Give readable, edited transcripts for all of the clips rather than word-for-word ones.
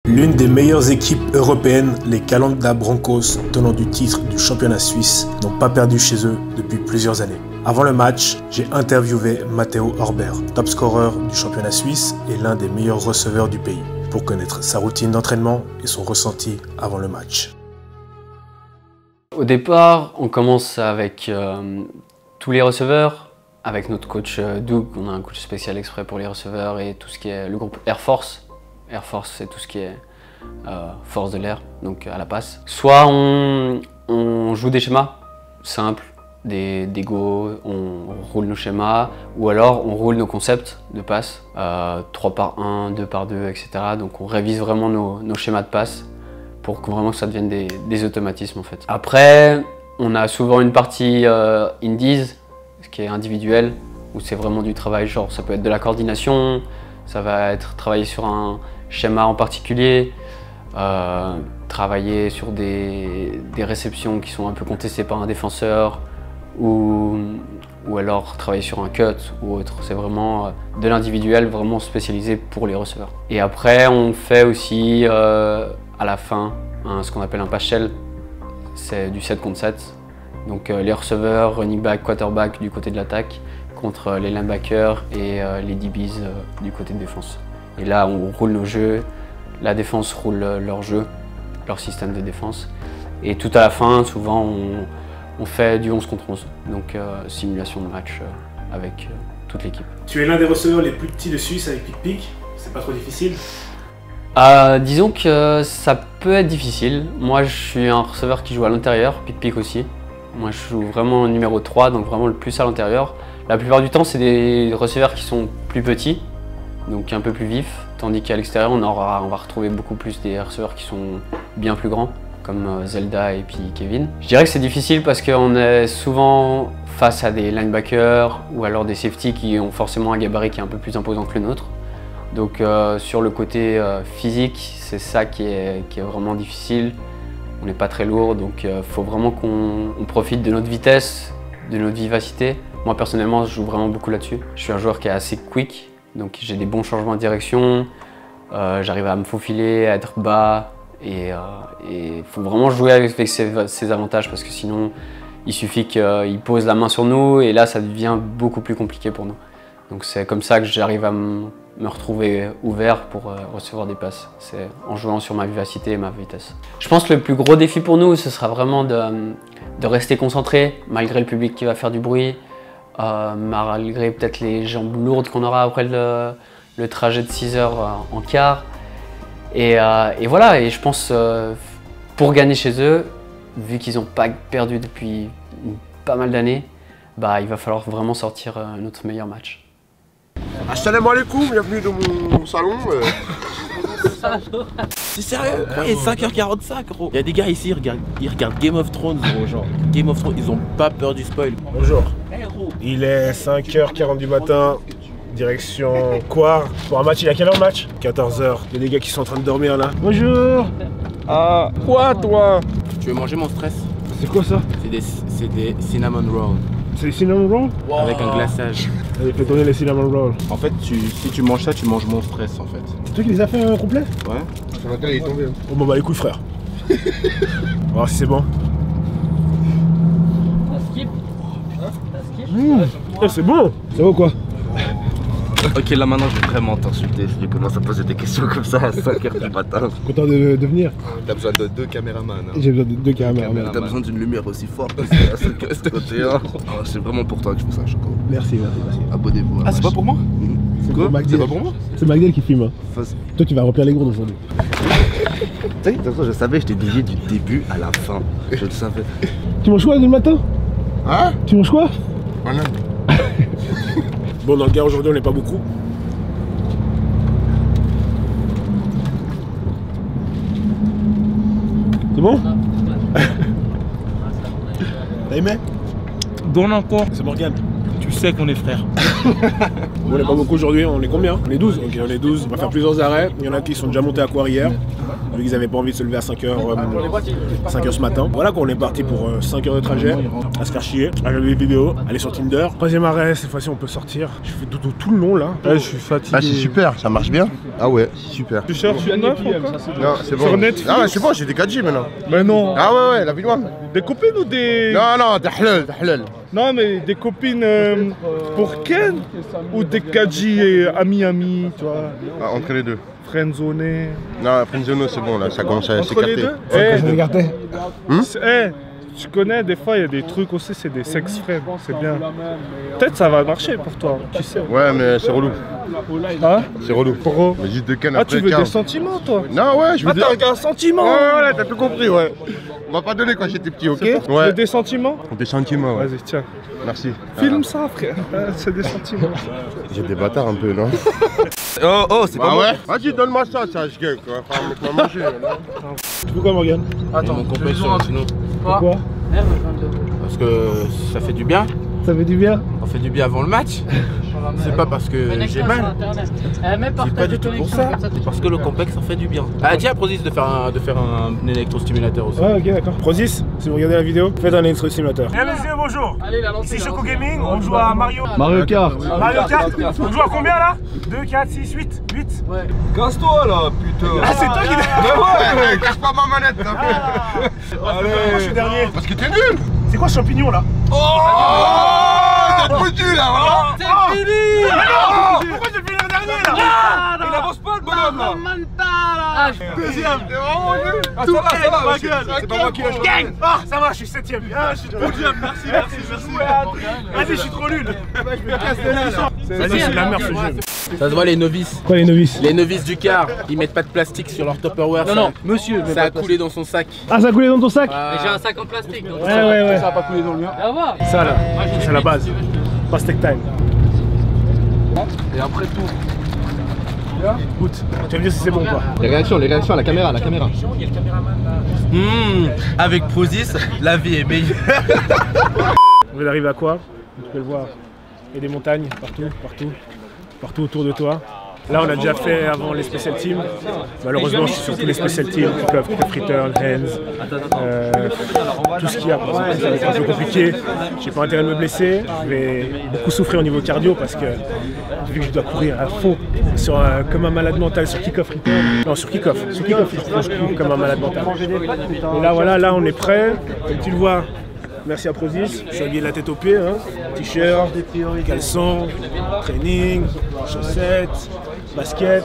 L'une des meilleures équipes européennes, les Calanda Broncos, tenants du titre du championnat suisse, n'ont pas perdu chez eux depuis plusieurs années. Avant le match, j'ai interviewé Matteo Horber, top scorer du championnat suisse et l'un des meilleurs receveurs du pays, pour connaître sa routine d'entraînement et son ressenti avant le match. Au départ, on commence avec tous les receveurs, avec notre coach Doug. On a un coach spécial exprès pour les receveurs et tout ce qui est le groupe Air Force. Air Force, c'est tout ce qui est force de l'air, donc à la passe. Soit on joue des schémas simples, des go, on roule nos schémas, ou alors on roule nos concepts de passe, 3 par 1, 2 par 2, etc. Donc on révise vraiment nos schémas de passe pour que vraiment que ça devienne des automatismes en fait. Après, on a souvent une partie indies, ce qui est individuel, où c'est vraiment du travail, genre ça peut être de la coordination, ça va être travailler sur un schéma en particulier, travailler sur des réceptions qui sont un peu contestées par un défenseur, ou alors travailler sur un cut ou autre. C'est vraiment de l'individuel, vraiment spécialisé pour les receveurs. Et après, on fait aussi à la fin ce qu'on appelle un pass shell, c'est du 7 contre 7. Donc les receveurs, running back, quarterback du côté de l'attaque contre les linebackers et les DBs du côté de défense. Et là, on roule nos jeux, la défense roule leur jeu, leur système de défense. Et tout à la fin, souvent, on fait du 11 contre 11, donc simulation de match avec toute l'équipe. Tu es l'un des receveurs les plus petits de Suisse avec pic-pic, c'est pas trop difficile? Disons que ça peut être difficile. Moi, je suis un receveur qui joue à l'intérieur, pic-pic aussi. Moi, je joue vraiment numéro 3, donc vraiment le plus à l'intérieur. La plupart du temps, c'est des receveurs qui sont plus petits, donc un peu plus vifs, tandis qu'à l'extérieur, on va retrouver beaucoup plus des receveurs qui sont bien plus grands, comme Zelda et puis Kevin. Je dirais que c'est difficile parce qu'on est souvent face à des linebackers ou alors des safeties qui ont forcément un gabarit qui est un peu plus imposant que le nôtre. Donc sur le côté physique, c'est ça qui est vraiment difficile. On n'est pas très lourd, donc il faut vraiment qu'on profite de notre vitesse, de notre vivacité. Moi personnellement, je joue vraiment beaucoup là-dessus. Je suis un joueur qui est assez quick, donc j'ai des bons changements de direction. J'arrive à me faufiler, à être bas, et il faut vraiment jouer avec ses avantages parce que sinon, il suffit qu'il pose la main sur nous et là, ça devient beaucoup plus compliqué pour nous. Donc c'est comme ça que j'arrive à me retrouver ouvert pour recevoir des passes. C'est en jouant sur ma vivacité et ma vitesse. Je pense que le plus gros défi pour nous, ce sera vraiment de rester concentré malgré le public qui va faire du bruit, malgré peut-être les jambes lourdes qu'on aura après le trajet de 6 heures en quart. Et voilà, et je pense pour gagner chez eux, vu qu'ils n'ont pas perdu depuis pas mal d'années, il va falloir vraiment sortir notre meilleur match. Assalamu alaikum, bienvenue dans mon salon. C'est sérieux? Il est 5h45 gros. Il y a des gars ici, ils regardent Game of Thrones gros, genre. Game of Thrones, ils ont pas peur du spoil. Bonjour. Il est 5h40 du matin, direction Coire. Pour un match, il y a quelle heure le match? 14h. Il y a des gars qui sont en train de dormir là. Bonjour. Ah, quoi toi? Tu veux manger mon stress? C'est quoi ça? C'est des cinnamon rolls. C'est les cinnamon rolls? Wow. Avec un glaçage. Allez, fais tourner les cinnamon rolls. En fait, si tu manges ça, tu manges mon stress en fait. C'est toi qui les as fait complet? Ouais. Sur laquelle il est tombé. Oh bah les couilles frère. On va voir si c'est bon. C'est bon. Ça va quoi? Ok, là maintenant je vais vraiment t'insulter si tu commences à poser des questions comme ça à 5h du matin. Content de venir. T'as besoin de 2 caméramans. Hein. J'ai besoin de 2 caméras. T'as besoin d'une lumière aussi forte que ce côté. Hein. Oh, c'est vraiment pour toi que je fais ça, Choco. Merci. Abonnez-vous. Ah, c'est pas pour moi? C'est quoi? C'est pas pour moi? C'est Magdel qui filme. Toi tu vas remplir les gourdes aujourd'hui. Tu sais, de toute façon je savais, je t'ai dit du début à la fin. Je le savais. Tu manges quoi le matin? Hein? Tu manges quoi? Voilà. Bon, dans le gars aujourd'hui on n'est pas beaucoup. C'est bon? T'as aimé? Donne encore, C'est Morgane. tu sais qu'on est frères. On n'est pas beaucoup aujourd'hui, on est combien? On est 12, ok on est 12. On va faire plusieurs arrêts. Il y en a qui sont déjà montés à Coire hier. vu qu'ils n'avaient pas envie de se lever à 5h, 5h ce matin. Voilà qu'on est parti pour 5 heures de trajet, à se faire chier, à regarder des vidéos, aller sur Tinder. Troisième arrêt, cette fois-ci on peut sortir. Je fais dodo tout le long là. Ouais, je suis fatigué. Ah, c'est super, ça marche bien. Ah ouais, c'est super. Tu cherches une meuf encore? Non, c'est bon. Sur Netflix? Ah ouais, c'est bon, j'ai des 4G maintenant. Mais non. Ah ouais, la vie loin. Des copines ou des... Non, non, t'es halal, t'es halal. Non, mais des copines pour Ken? Ou des Kadji et ami, tu vois? Ah, entre les deux. Friendzoné. Non, Friendzone, c'est bon là, ça commence à Entre les s'écarter. deux? Tu connais, des fois il y a des trucs aussi, c'est des sex friends, c'est bien. Peut-être ça va marcher pour toi, qui sait. Ouais, mais c'est relou. Hein? C'est relou. Pourquoi? Mais juste de Ken Ah, après tu veux ciao. des sentiments toi? Non, ouais, je veux dire. Ah, t'as un sentiment? Ouais, ouais, t'as tout compris, ouais. On m'a pas donné quand j'étais petit, ok? Tu veux des sentiments? Des sentiments, ouais. Vas-y, tiens. Merci. Filme ça, frère. C'est des sentiments. J'ai des bâtards un peu, non? Oh, c'est Ah ouais? Vas-y, donne-moi ça, je gagne, quoi. Faut manger, là. Tu veux quoi, Morgane? Attends, mon complexion, sinon. Pourquoi? Parce que ça fait du bien. Ça fait du bien? On fait du bien avant le match. C'est pas parce que j'ai mal. C'est pas du tout pour ça. C'est parce que le complexe en fait du bien. Ah, dis à Prozis de faire un électrostimulateur aussi. Ouais, ok, d'accord. Prozis, si vous regardez la vidéo, faites un électro-simulateur. Mesdames et messieurs, bonjour. Ici Choco Gaming, on joue à Mario Kart. Kart. On joue à combien là? 2, 4, 6, 8 8. Ouais. Casse-toi là, putain. Ah, c'est toi qui Ouais, casse pas ma manette, là. Allez, moi je suis dernier. Parce que t'es nul. C'est quoi ce champignon là? Oh, t'es foutu là, voilà. C'est fini. Pourquoi j'ai fini le dernier là? Il avance pas le bonhomme là. Deuxième. T'es vraiment nul. Ah, ça va, ma parce que gueule. c'est pas moi qui l'ai Gang. Ah, ça va, je suis 7ème. Ah, je suis podium. Merci. Vas-y, je suis trop nul. Je me casse de là. Vas-y, c'est la merde ce jeu. Ça se voit les novices. Quoi les novices? Les novices du car, ils mettent pas de plastique sur leur Tupperware. Non, monsieur. ça a coulé dans son sac. Ah, ça a coulé dans ton sac? J'ai un sac en plastique. Donc Ouais. Ça va pas couler dans le mien. Ça là, c'est la base. Pastèque time. Et après tout. Écoute, tu vas me dire si c'est bon ou pas. Les réactions, la caméra. Avec Prozis, la vie est meilleure. On vient d'arriver à quoi? Tu peux le voir. Il y a des montagnes partout autour de toi. Là, on a déjà fait avant les special teams. Malheureusement, c'est surtout les special teams qui peuvent return, hands, tout ce qu'il y a. Ça va être un peu compliqué. J'ai pas intérêt de me blesser. Je vais beaucoup souffrir au niveau cardio parce que vu que je dois courir à fond comme un malade mental sur kick-off return. Non, sur kick-off, je cours comme un malade mental. Et là, voilà, là, on est prêt. Comme tu le vois. Merci à Prozis, je suis habillé de la tête aux pieds, hein. T-shirt, caleçon, training, chaussettes, basket,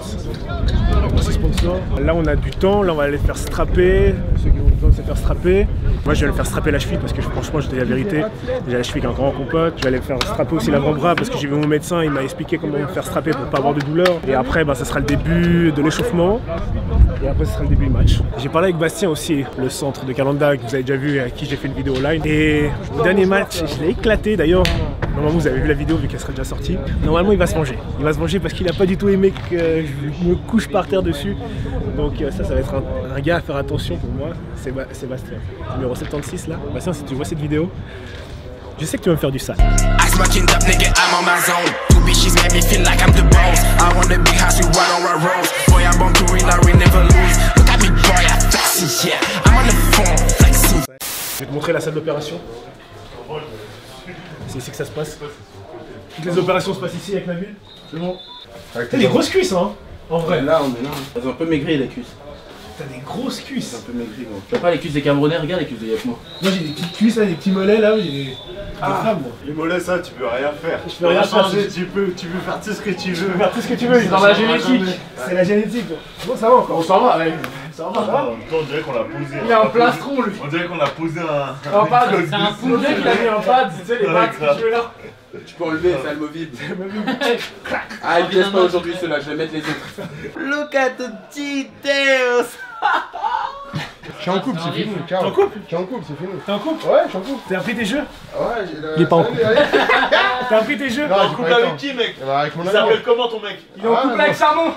merci sponsor. Là on a du temps, là on va aller faire strapper, ceux qui ont besoin de se faire strapper. Moi je vais aller faire strapper la cheville parce que franchement je te dis la vérité, j'ai la cheville qui est encore en compote. Je vais aller faire strapper aussi l'avant-bras parce que j'ai vu mon médecin, il m'a expliqué comment me faire strapper pour pas avoir de douleur. Et après ça sera le début de l'échauffement. Et après, ce sera le début du match. J'ai parlé avec Bastien aussi, le centre de Calanda, que vous avez déjà vu, à qui j'ai fait une vidéo live. Et le dernier match, je l'ai éclaté d'ailleurs. Normalement, vous avez vu la vidéo vu qu'elle sera déjà sortie. Normalement, il va se manger. Il va se manger parce qu'il n'a pas du tout aimé que je me couche par terre dessus. Donc ça va être un gars à faire attention pour moi. C'est Bastien, numéro 76 là. Bastien, si tu vois cette vidéo, je sais que tu vas me faire du sale. Je vais te montrer la salle d'opération. C'est ici que ça se passe. Toutes les opérations se passent ici avec Nabil. C'est bon. T'as des grosses cuisses, hein. En vrai. Là, on est là. Elles ont un peu maigri les cuisses. T'as des grosses cuisses. Un peu maigri, gros. Tu vois pas les cuisses des Camerounais? Regarde les cuisses de Yakmo. Moi j'ai des petites cuisses là, des petits mollets là, j'ai des femmes moi. Les mollets, ça, tu peux rien faire. Je peux rien changer, tu peux faire tout ce que tu veux. Faire tout ce que tu veux, c'est dans la génétique. C'est la génétique. Bon, ça va encore. on s'en va, ouais. Ça va. On dirait qu'on l'a posé. Il a un plastron lui. On dirait qu'on a posé un. En pad, c'est un poulet qu'il a mis en pad, tu sais les pattes que tu veux là. Tu peux enlever, c'est amovible. Ah, il laisse pas aujourd'hui ceux-là, je vais mettre les autres. Look at the details. Je suis en couple, c'est fini. Ciao. T'es en couple? Je suis en couple, c'est fini. T'es en couple? Ouais, je suis en couple. T'as appris tes jeux? Ouais, Il est pas en couple. T'as appris tes jeux? Non, En couple avec qui, mec? Avec mon Il ami. s'appelle comment ton mec? Il est en couple avec Sarmon.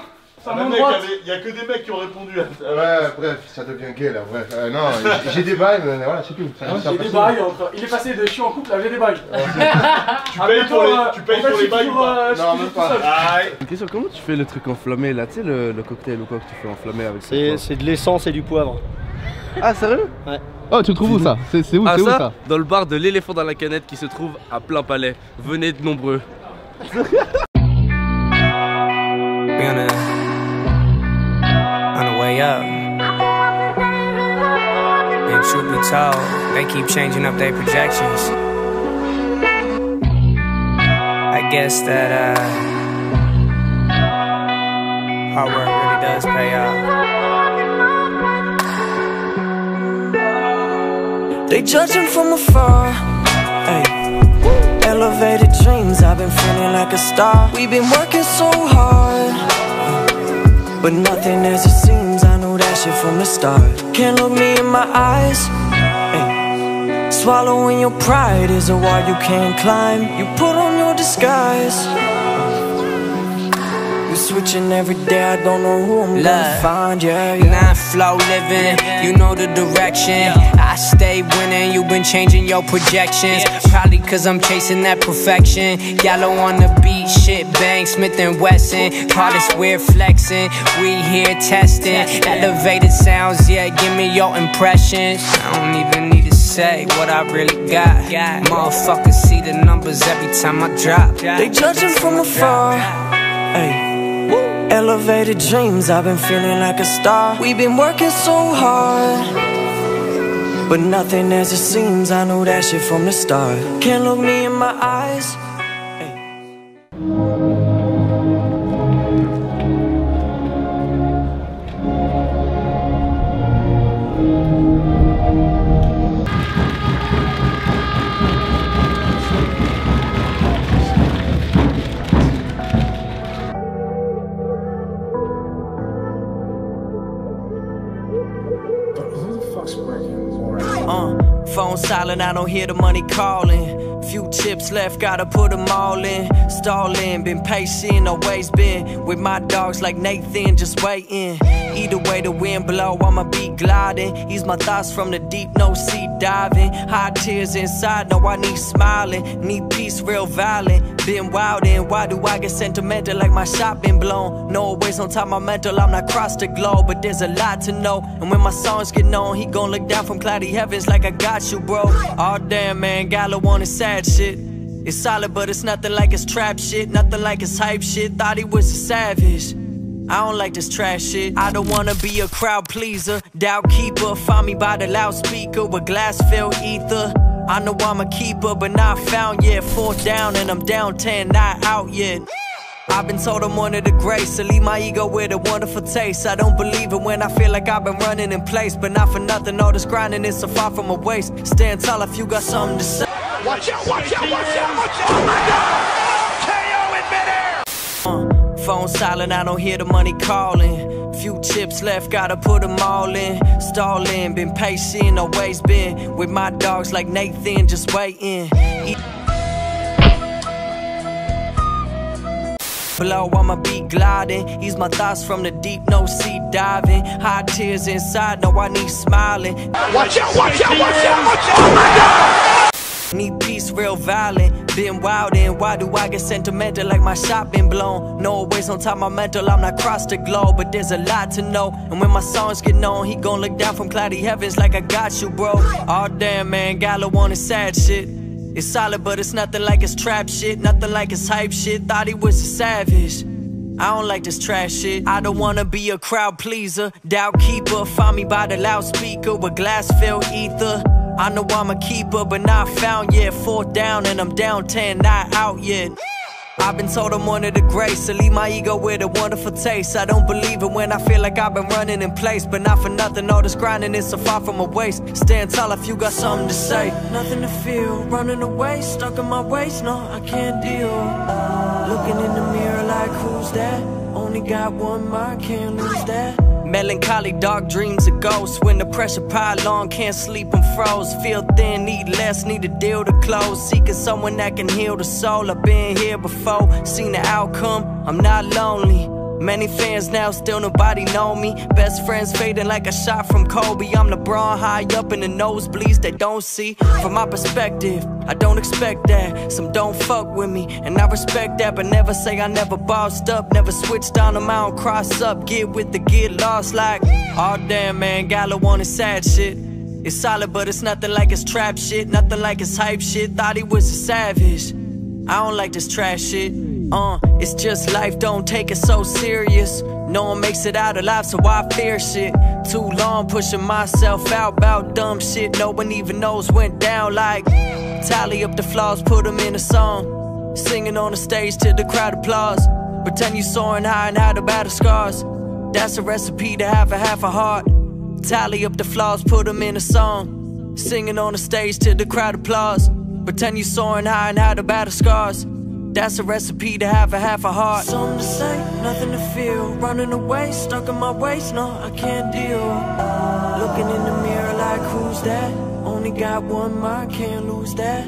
Il y a que des mecs qui ont répondu à ça. Ouais, bref, ça devient gay là, bref. Non, j'ai des bails, mais voilà, c'est tout. J'ai des bails entre. Il est passé de je suis en couple à j'ai des bails. Tu payes pour les bails ou pas? Non, même pas. Une question, comment tu fais le truc enflammé là? Tu sais, le cocktail ou quoi que tu fais enflammer avec ça? C'est de l'essence et du poivre. Ah, sérieux? Ouais. Oh, tu le trouves où ça? C'est où, ah, c'est où ça? Dans le bar de l'éléphant dans la canette qui se trouve à Plein Palais. Venez de nombreux. On the way up. And truth be told, they keep changing up their projections. I guess that hard work really does pay off. They judging from afar. Ay. Elevated dreams, I've been feeling like a star. We've been working so hard, but nothing as it seems. I know that shit from the start. Can't look me in my eyes. Ay. Swallowing your pride is a wall you can't climb. You put on your disguise. Switching every day, I don't know who I'm gonna find, yeah. Nine flow living, you know the direction. I stay winning, you've been changing your projections. Probably cause I'm chasing that perfection. Yellow on the beat, shit bang, Smith & Wesson. Call this weird flexing, we here testing. Elevated sounds, yeah, give me your impressions. I don't even need to say what I really got. Motherfuckers see the numbers every time I drop. They judging from afar, ay. Elevated dreams, I've been feeling like a star. We've been working so hard, but nothing as it seems. I know that shit from the start. Can't look me in my eyes. Phone silent, I don't hear the money calling. Few chips left, gotta put them all in. Stalling, been patient, always been with my dogs like Nathan, just waiting. Either way the wind blow, I'ma be gliding. Ease my thoughts from the deep, no sea diving. Hot tears inside, no I need smiling. Need peace, real violent. Been wildin', why do I get sentimental like my shot been blown? No always on top my mental, I'm not cross the globe. But there's a lot to know, and when my songs get known, he gon' look down from cloudy heavens like I got you, bro. Aw damn man, Gallo on his sad shit. It's solid but it's nothing like his trap shit. Nothing like his hype shit, thought he was a savage. I don't like this trash shit. I don't wanna be a crowd pleaser, doubt keeper. Find me by the loudspeaker with glass-filled ether. I know I'm a keeper, but not found yet. 4 down and I'm down 10, not out yet. I've been told I'm one of the greats, so leave my ego with a wonderful taste. I don't believe it when I feel like I've been running in place, but not for nothing, all this grinding is so far from a waste. Stand tall if you got something to say. Watch out, watch out, watch out, watch out! Oh my God! KO in midair! Phone silent, I don't hear the money calling. Few chips left, gotta put them all in. Stalling, been patient, always been with my dogs like Nathan, just waiting. Below, I'ma be gliding. Ease my thoughts from the deep, no sea diving. Hot tears inside, no I need smiling. Watch out, watch out, watch out, watch out! Oh my God! Need peace, real violent. Been wildin', why do I get sentimental like my shot been blown? No always on top my mental, I'm not cross the globe. But there's a lot to know, and when my songs get known, he gon' look down from cloudy heavens like I got you, bro. Aw damn man, Gallo on his sad shit. It's solid but it's nothing like his trap shit. Nothing like his hype shit, thought he was a savage. I don't like this trash shit. I don't wanna be a crowd pleaser, doubt keeper. Find me by the loudspeaker with glass-filled ether. I know I'm a keeper, but not found yet. 4 down and I'm down 10, not out yet. I've been told I'm one of the greats, so leave my ego with a wonderful taste. I don't believe it when I feel like I've been running in place, but not for nothing, all this grinding is so far from a waste. Stand tall if you got something to say. Nothing to feel, running away, stuck in my waist, no, I can't deal. Looking in the mirror like who's that? Only got one mind, can't lose that. Melancholy, dark dreams of ghosts. When the pressure pile on, can't sleep, I'm froze. Feel thin, need less, need a deal to close. Seeking someone that can heal the soul. I've been here before, seen the outcome, I'm not lonely. Many fans now, still nobody know me. Best friends fading like a shot from Kobe. I'm LeBron, high up in the nosebleeds they don't see. From my perspective, I don't expect that. Some don't fuck with me, and I respect that. But never say I never bossed up, never switched on them, I don't cross up. Get with the get lost like, oh damn man, Gallo wanted sad shit. It's solid but it's nothing like his trap shit. Nothing like his hype shit, thought he was a savage. I don't like this trash shit. It's just life, don't take it so serious. No one makes it out alive, so I fear shit. Too long pushing myself out about dumb shit no one even knows went down. Like, tally up the flaws, put them in a song. Singing on the stage till the crowd applause. Pretend you soaring high and had a battle scars. That's a recipe to have a half a heart. Tally up the flaws, put them in a song. Singing on the stage till the crowd applause. Pretend you soaring high and had a battle scars. That's a recipe to have a half a heart. Something to say, nothing to feel. Running away, stuck in my waist, no, I can't deal. Looking in the mirror like, who's that? Only got one mind, can't lose that.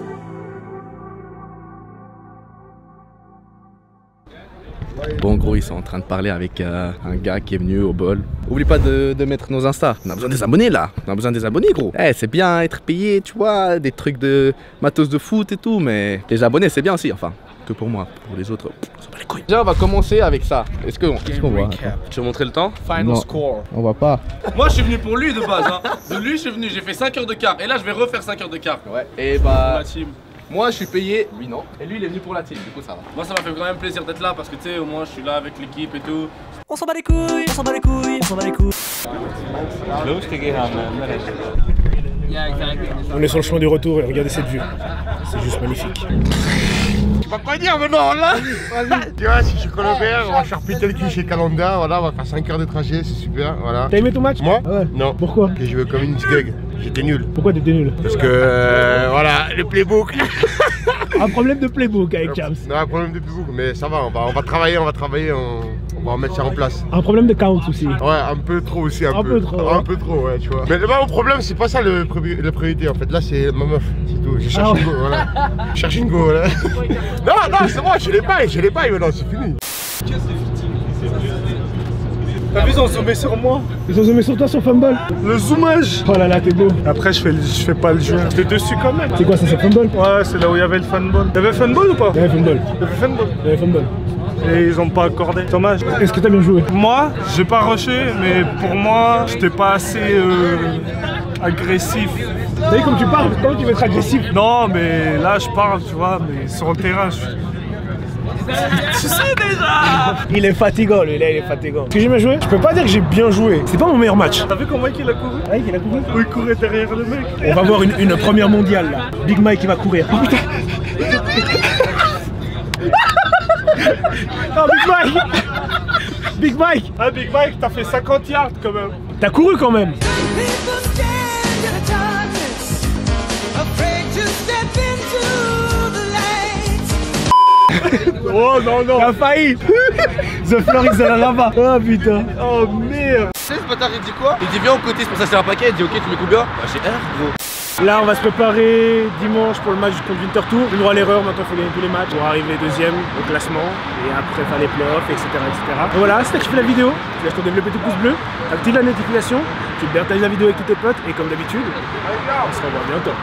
Bon, gros, ils sont en train de parler avec un gars qui est venu au bol. Oublie pas de mettre nos Insta. On a besoin des abonnés là. On a besoin des abonnés, gros. Eh, c'est bien être payé, tu vois, des trucs de matos de foot et tout, mais les abonnés, c'est bien aussi, enfin. Que pour moi, pour les autres, on s'en bat les couilles. Déjà, on va commencer avec ça. Est-ce qu'on voit? Tu veux montrer le temps? Final score. On voit pas. Moi, je suis venu pour lui de base. Hein. De lui, je suis venu. J'ai fait 5 heures de quart. Et là, je vais refaire 5 heures de quart. Ouais. Et bah. La team. Moi, je suis payé. Lui, non. Et lui, il est venu pour la team. Du coup, ça va. Moi, ça m'a fait quand même plaisir d'être là parce que tu sais, au moins, je suis là avec l'équipe et tout. On s'en bat les couilles, on s'en bat les couilles, on s'en bat les couilles. On est sur le chemin du retour et regardez cette vue. C'est juste magnifique. Tu vas pas dire maintenant là. Tu vois, si je suis Colobert, on va charpiter le cul chez Calanda, voilà, on va faire 5 heures de trajet, c'est super, voilà. T'as aimé ton match? Moi? Ah ouais. Non. Pourquoi? J'ai joué comme une thug, j'étais nul. Pourquoi t'étais nul? Parce que, voilà, le playbook. Un problème de playbook avec James. Non, un problème de playbook, mais ça va, on va travailler, on va remettre ça en place. Un problème de count aussi. Ouais, un peu trop aussi, un peu trop. Un peu trop, ouais, tu vois. Mais mon problème, c'est pas ça la priorité en fait, là c'est ma meuf, c'est tout. Je cherche une go, voilà. Je cherche une go, voilà. Non, c'est bon, je l'ai pas, maintenant, c'est fini. T'as vu, ils ont zoomé sur moi. Ils ont zoomé sur toi sur Fumble. Le zoomage. Oh là là, t'es beau. Après, je fais pas le jeu. J'étais dessus quand même. C'est quoi ça, c'est Fumble? Ouais, c'est là où il y avait le fanball. Il y avait fanball ou pas? Il y avait Fumble. Il y avait fanball. Il y avait Fumble. Et ils ont pas accordé. Dommage. Est-ce que t'as bien joué? Moi, j'ai pas rushé, mais pour moi, j'étais pas assez agressif. T'as vu comme tu parles? Comment tu veux être agressif? Non, mais là, je parle, tu vois, mais sur le terrain, tu sais déjà. Il est fatigant, lui, là, il est fatigant. Est-ce que j'ai bien joué? Je peux pas dire que j'ai bien joué. C'est pas mon meilleur match. T'as vu comment il a couru? Ouais, il a couru. Oui, il courait derrière le mec. On va voir une première mondiale, là. Big Mike, il va courir. Oh putain. Oh, Big Mike. Big Mike. Ah, Big Mike, t'as fait 50 yards quand même. T'as couru quand même. Oh non, non. T'as failli. The floor is la lava. Oh putain. Oh merde. Tu sais, ce bâtard, il dit quoi? Il dit viens au côté, c'est pour ça que c'est un paquet. Il dit ok, tu mets combien? Bah, j'ai R, gros. Là, on va se préparer dimanche pour le match contre Winterthur. Le droit à l'erreur, maintenant il faut gagner tous les matchs pour arriver deuxième au classement et après faire les playoffs, etc. Et voilà, si t'as kiffé la vidéo, tu lâches ton développer ton pouce bleu, active la notification, tu partages la vidéo avec tous tes potes et comme d'habitude, on se revoit bientôt.